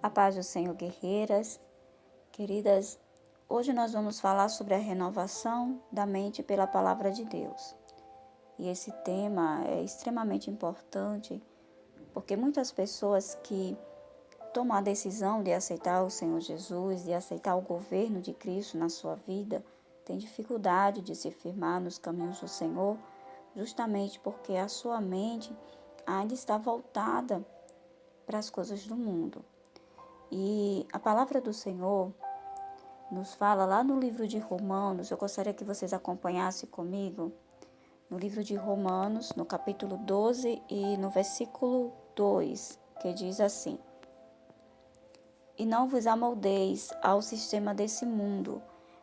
A paz do Senhor, guerreiras, queridas. Hoje nós vamos falar sobre a renovação da mente pela palavra de Deus. E esse tema é extremamente importante porque muitas pessoas que tomam a decisão de aceitar o Senhor Jesus, de aceitar o governo de Cristo na sua vida, têm dificuldade de se firmar nos caminhos do Senhor, justamente porque a sua mente ainda está voltada para as coisas do mundo. E a palavra do Senhor nos fala lá no livro de Romanos, eu gostaria que vocês acompanhassem comigo, no livro de Romanos, no capítulo 12 e no versículo 2, que diz assim: E não vos amoldeis ao sistema desse mundo,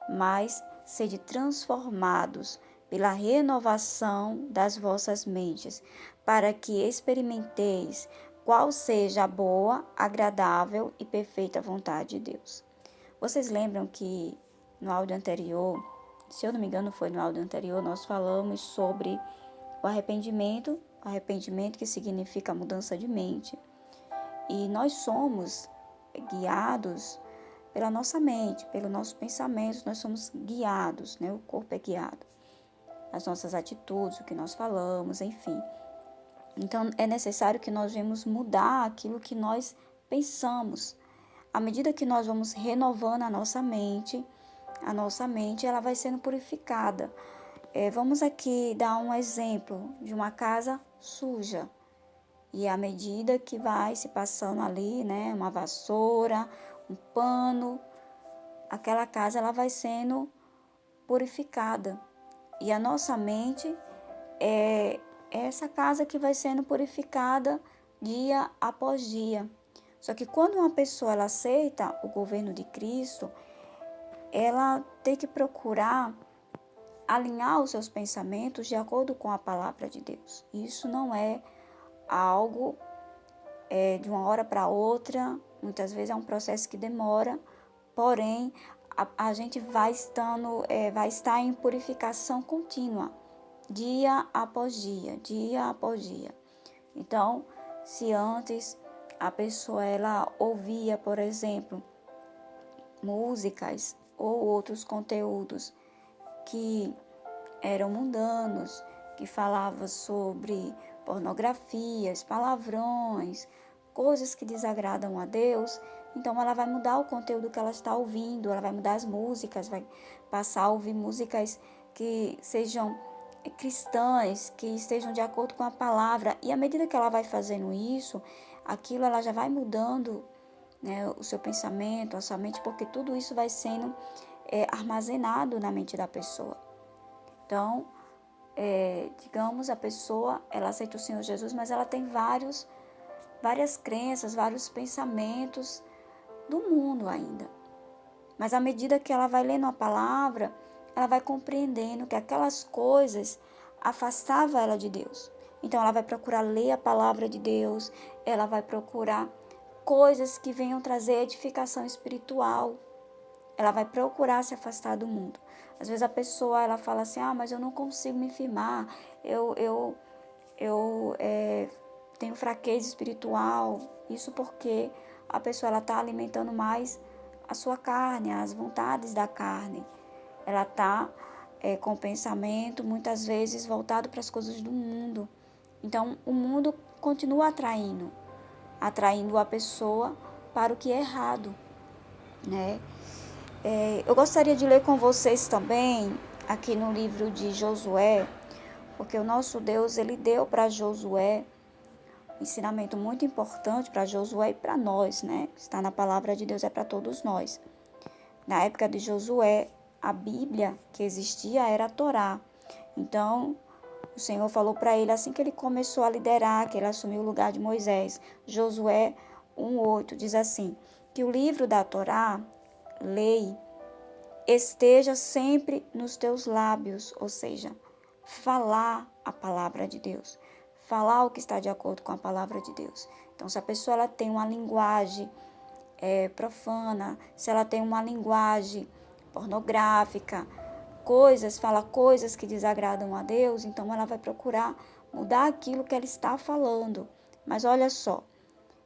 mas sede transformados pela renovação das vossas mentes, para que experimenteis qual seja a boa, agradável e perfeita vontade de Deus. Vocês lembram que no áudio anterior, se eu não me engano foi no áudio anterior, nós falamos sobre o arrependimento que significa a mudança de mente. E nós somos guiados pela nossa mente, pelos nossos pensamentos, nós somos guiados, né? O corpo é guiado. As nossas atitudes, o que nós falamos, enfim. Então, é necessário que nós venhamos mudar aquilo que nós pensamos. À medida que nós vamos renovando a nossa mente ela vai sendo purificada. Vamos aqui dar um exemplo de uma casa suja. E à medida que vai se passando ali, né, uma vassoura, um pano, aquela casa ela vai sendo purificada. E a nossa mente é essa casa que vai sendo purificada dia após dia. Só que quando uma pessoa ela aceita o governo de Cristo, ela tem que procurar alinhar os seus pensamentos de acordo com a palavra de Deus. Isso não é algo de uma hora para outra, muitas vezes é um processo que demora, porém a gente vai estar em purificação contínua, dia após dia, dia após dia. Então, se antes a pessoa ela ouvia, por exemplo, músicas ou outros conteúdos que eram mundanos, que falavam sobre pornografias, palavrões, coisas que desagradam a Deus, então ela vai mudar o conteúdo que ela está ouvindo, ela vai mudar as músicas, vai passar a ouvir músicas que sejam cristãs, que estejam de acordo com a palavra. E à medida que ela vai fazendo isso, aquilo ela já vai mudando, né, o seu pensamento, a sua mente, porque tudo isso vai sendo armazenado na mente da pessoa. Então, digamos, a pessoa, ela aceita o Senhor Jesus, mas ela tem várias crenças, vários pensamentos do mundo ainda. Mas à medida que ela vai lendo a palavra, ela vai compreendendo que aquelas coisas afastavam ela de Deus. Então ela vai procurar ler a palavra de Deus, ela vai procurar coisas que venham trazer edificação espiritual. Ela vai procurar se afastar do mundo. Às vezes a pessoa ela fala assim, mas eu não consigo me firmar, eu tenho fraqueza espiritual. Isso porque a pessoa está alimentando mais a sua carne, as vontades da carne. Ela está com o pensamento muitas vezes voltado para as coisas do mundo. Então o mundo continua atraindo a pessoa para o que é errado, né? Eu gostaria de ler com vocês também aqui no livro de Josué, porque o nosso Deus ele deu para Josué um ensinamento muito importante para Josué e para nós, né? Está na palavra de Deus, é para todos nós. Na época de Josué, a Bíblia que existia era a Torá. Então, o Senhor falou para ele assim que ele começou a liderar, que ele assumiu o lugar de Moisés. Josué 1:8 diz assim, que o livro da Torá, lei, esteja sempre nos teus lábios, ou seja, falar a palavra de Deus, falar o que está de acordo com a palavra de Deus. Então, se a pessoa ela tem uma linguagem profana, se ela tem uma linguagem pornográfica, fala coisas que desagradam a Deus, então ela vai procurar mudar aquilo que ela está falando. Mas olha só,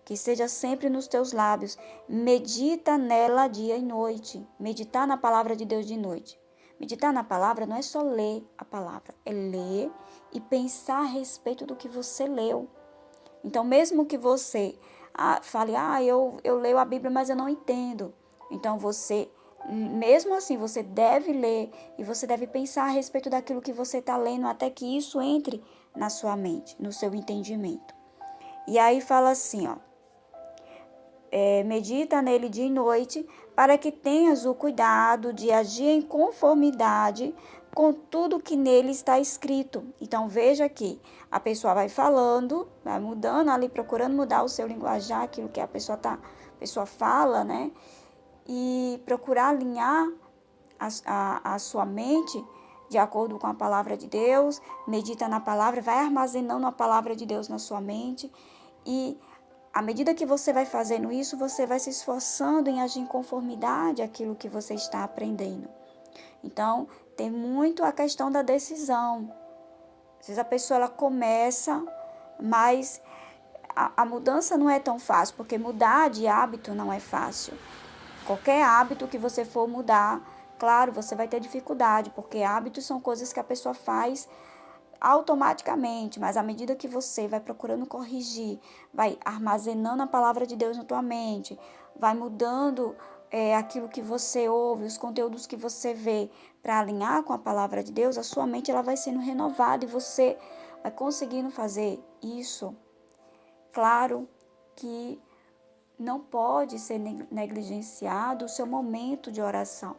que seja sempre nos teus lábios. Medita nela dia e noite. Meditar na palavra de Deus de noite. Meditar na palavra não é só ler a palavra, é ler e pensar a respeito do que você leu. Então, mesmo que você fale, eu leio a Bíblia, mas eu não entendo. Então, mesmo assim, você deve ler e você deve pensar a respeito daquilo que você está lendo, até que isso entre na sua mente, no seu entendimento. E aí fala assim, medita nele dia e noite, para que tenhas o cuidado de agir em conformidade com tudo que nele está escrito. Então, veja que a pessoa vai falando, vai mudando ali, procurando mudar o seu linguajar, aquilo que a pessoa fala, né? E procurar alinhar a sua mente de acordo com a palavra de Deus, medita na palavra, vai armazenando a palavra de Deus na sua mente e à medida que você vai fazendo isso, você vai se esforçando em agir em conformidade àquilo que você está aprendendo. Então, tem muito a questão da decisão. Às vezes a pessoa ela começa, mas a mudança não é tão fácil, porque mudar de hábito não é fácil. Qualquer hábito que você for mudar, claro, você vai ter dificuldade, porque hábitos são coisas que a pessoa faz automaticamente, mas à medida que você vai procurando corrigir, vai armazenando a palavra de Deus na tua mente, vai mudando aquilo que você ouve, os conteúdos que você vê, para alinhar com a palavra de Deus, a sua mente ela vai sendo renovada e você vai conseguindo fazer isso. Claro que não pode ser negligenciado o seu momento de oração.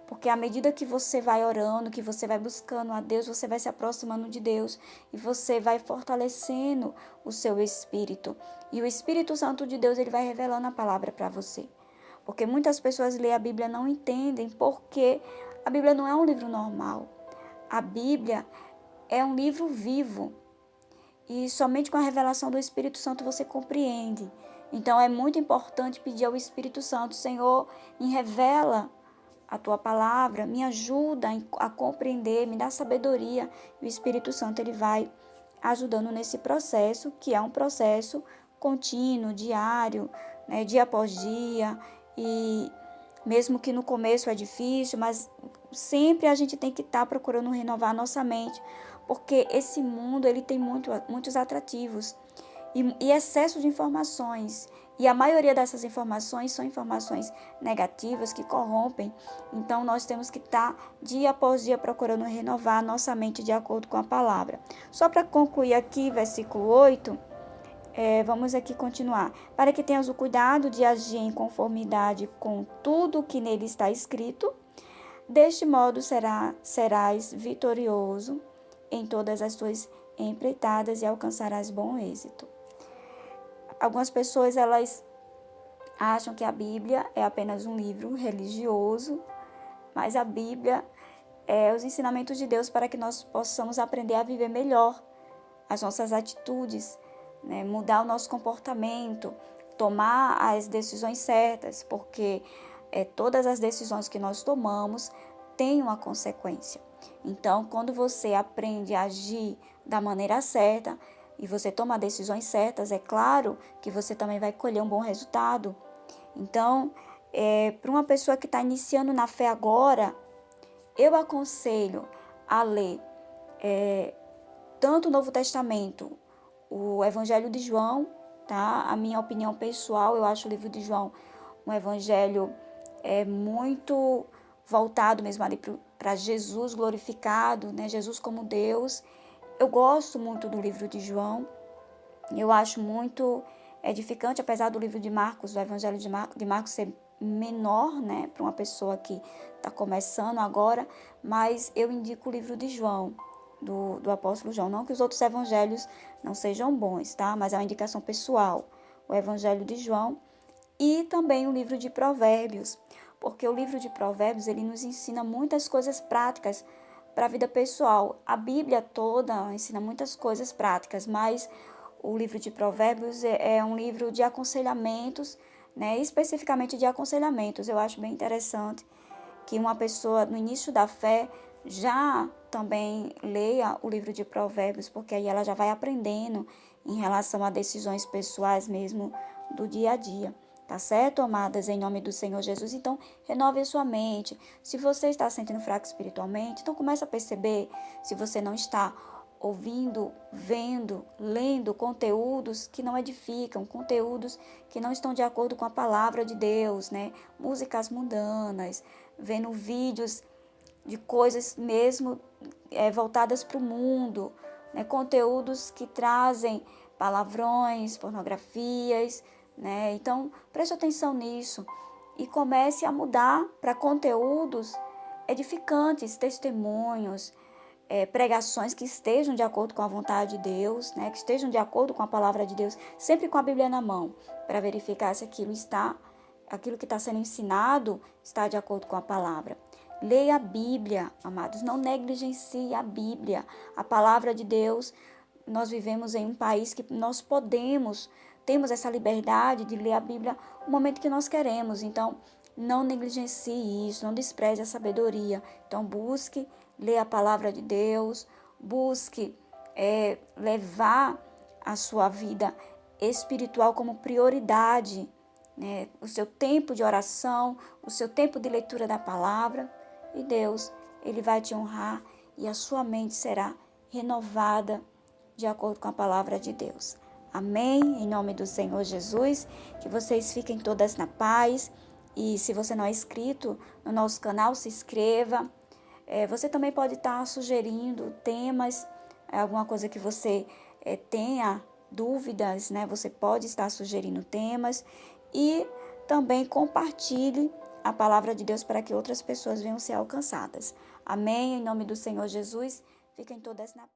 Porque à medida que você vai orando, que você vai buscando a Deus, você vai se aproximando de Deus e você vai fortalecendo o seu espírito. E o Espírito Santo de Deus, ele vai revelando a palavra para você. Porque muitas pessoas lêem a Bíblia e não entendem porque a Bíblia não é um livro normal. A Bíblia é um livro vivo. E somente com a revelação do Espírito Santo você compreende. Então é muito importante pedir ao Espírito Santo, Senhor, me revela a tua palavra, me ajuda a compreender, me dá sabedoria. E o Espírito Santo ele vai ajudando nesse processo, que é um processo contínuo, diário, né, dia após dia. E mesmo que no começo é difícil, mas sempre a gente tem que estar procurando renovar a nossa mente, porque esse mundo ele tem muitos atrativos e excesso de informações. E a maioria dessas informações são informações negativas que corrompem. Então, nós temos que estar dia após dia procurando renovar a nossa mente de acordo com a palavra. Só para concluir aqui, versículo 8, vamos aqui continuar. Para que tenhas o cuidado de agir em conformidade com tudo que nele está escrito, deste modo serás vitorioso em todas as tuas empreitadas e alcançarás bom êxito. Algumas pessoas elas acham que a Bíblia é apenas um livro religioso, mas a Bíblia é os ensinamentos de Deus para que nós possamos aprender a viver melhor as nossas atitudes, né? Mudar o nosso comportamento, tomar as decisões certas, porque todas as decisões que nós tomamos têm uma consequência. Então, quando você aprende a agir da maneira certa, e você toma decisões certas, é claro que você também vai colher um bom resultado. Então, para uma pessoa que está iniciando na fé agora, eu aconselho a ler tanto o Novo Testamento, o Evangelho de João, tá? A minha opinião pessoal, eu acho o livro de João um evangelho muito voltado mesmo ali para Jesus glorificado, né? Jesus como Deus. Eu gosto muito do livro de João, eu acho muito edificante, apesar do livro de Marcos, do Evangelho de Marcos ser menor, né, para uma pessoa que está começando agora, mas eu indico o livro de João, do apóstolo João, não que os outros evangelhos não sejam bons, tá, mas é uma indicação pessoal, o Evangelho de João e também o livro de Provérbios, porque o livro de Provérbios, ele nos ensina muitas coisas práticas para a vida pessoal. A Bíblia toda ensina muitas coisas práticas, mas o livro de Provérbios é um livro de aconselhamentos, né? Especificamente de aconselhamentos. Eu acho bem interessante que uma pessoa no início da fé Já também leia o livro de Provérbios, porque aí ela já vai aprendendo em relação a decisões pessoais mesmo do dia a dia. Tá certo, amadas, em nome do Senhor Jesus? Então, renove a sua mente. Se você está se sentindo fraco espiritualmente, então comece a perceber se você não está ouvindo, vendo, lendo conteúdos que não edificam, conteúdos que não estão de acordo com a palavra de Deus, né? Músicas mundanas, vendo vídeos de coisas mesmo voltadas para o mundo, né? Conteúdos que trazem palavrões, pornografias, né? Então, preste atenção nisso e comece a mudar para conteúdos edificantes, testemunhos, pregações que estejam de acordo com a vontade de Deus, né? Que estejam de acordo com a palavra de Deus, sempre com a Bíblia na mão, para verificar se aquilo que está sendo ensinado está de acordo com a palavra. Leia a Bíblia, amados, não negligencie a Bíblia, a palavra de Deus. Nós vivemos em um país que nós temos essa liberdade de ler a Bíblia no momento que nós queremos. Então, não negligencie isso, não despreze a sabedoria. Então, busque ler a palavra de Deus, busque levar a sua vida espiritual como prioridade, né? O seu tempo de oração, o seu tempo de leitura da palavra. E Deus, Ele vai te honrar e a sua mente será renovada de acordo com a palavra de Deus. Amém? Em nome do Senhor Jesus, que vocês fiquem todas na paz. E se você não é inscrito no nosso canal, se inscreva. Você também pode estar sugerindo temas, alguma coisa que você tenha dúvidas, né? Você pode estar sugerindo temas e também compartilhe a palavra de Deus para que outras pessoas venham ser alcançadas. Amém? Em nome do Senhor Jesus, fiquem todas na paz.